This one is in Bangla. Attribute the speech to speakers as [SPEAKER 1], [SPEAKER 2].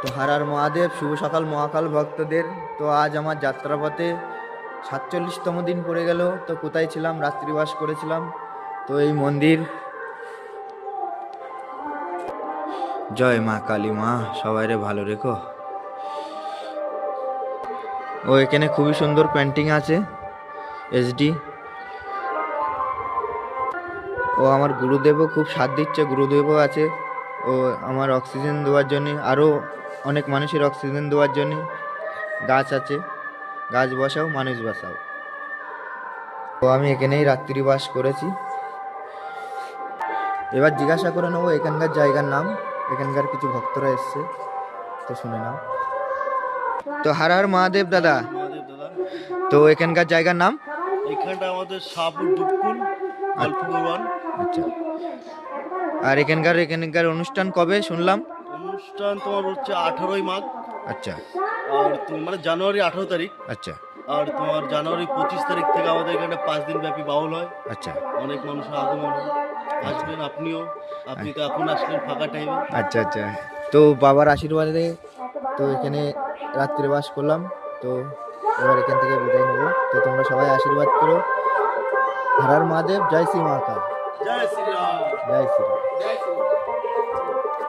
[SPEAKER 1] তো হর হর মহাদেব, শুভ সকাল মহাকাল ভক্তদের। তো আজ আমার যাত্রাপথে 47তম দিন পড়ে গেল। তো কোথায় ছিলাম? রাত্রিবাস করেছিলাম। তো এই মন্দির, জয় মা কালী মা, সবাইরে ভালো রেখো। ও এখানে খুবই সুন্দর পেন্টিং আছে এইচডি। ও আমার গুরুদেবও খুব সাথ দিচ্ছে, গুরুদেবও আছে। ও আমার অক্সিজেন দেওয়ার জন্যে, আরও অনেক মানুষের অক্সিজেন দেওয়ার জন্যে গাছ আছে। গাছ বসাও, মানুষ বাঁচাও। তো আমি এখানেই রাত্রিবাস করেছি। এবার জিজ্ঞাসা করে নেবো এখানকার জায়গার নাম। এখানকার কিছু ভক্তরা এসছে, তো শুনে নাও। তো হর হর মহাদেব দাদা।
[SPEAKER 2] মহাদেব দাদা,
[SPEAKER 1] তো এখানকার জায়গার নাম?
[SPEAKER 2] এইখানটা আমাদের শাহপুর দুপকুল গল্পগুরবান।
[SPEAKER 1] আচ্ছা। আর এখানকার অনুষ্ঠান কবে শুনলাম?
[SPEAKER 2] অনুষ্ঠান তোমার হচ্ছে 18ই মাঘ,
[SPEAKER 1] আচ্ছা
[SPEAKER 2] আর মানে জানুয়ারি 18 তারিখ।
[SPEAKER 1] আচ্ছা
[SPEAKER 2] আর তোমার জানুয়ারি 25 তারিখ থেকে আমাদের এখানে 5 দিন ব্যাপী বাউল হয়।
[SPEAKER 1] আচ্ছা
[SPEAKER 2] অনেক মানুষের আগমন হয়। আসবেন আপনিও, আপনি তো এখন আসলেন ফাঁকা টাইমে।
[SPEAKER 1] আচ্ছা আচ্ছা। তো বাবার আশীর্বাদে তো এখানে রাত্রিবাস করলাম। তো এবার এখান থেকে বিদায় নেবো। তো তোমরা সবাই আশীর্বাদ করো। হর হর মহাদেব, জয় শ্রী মহাকাল,
[SPEAKER 2] জয় শ্রীরাম।
[SPEAKER 1] জয় শ্রী রাম।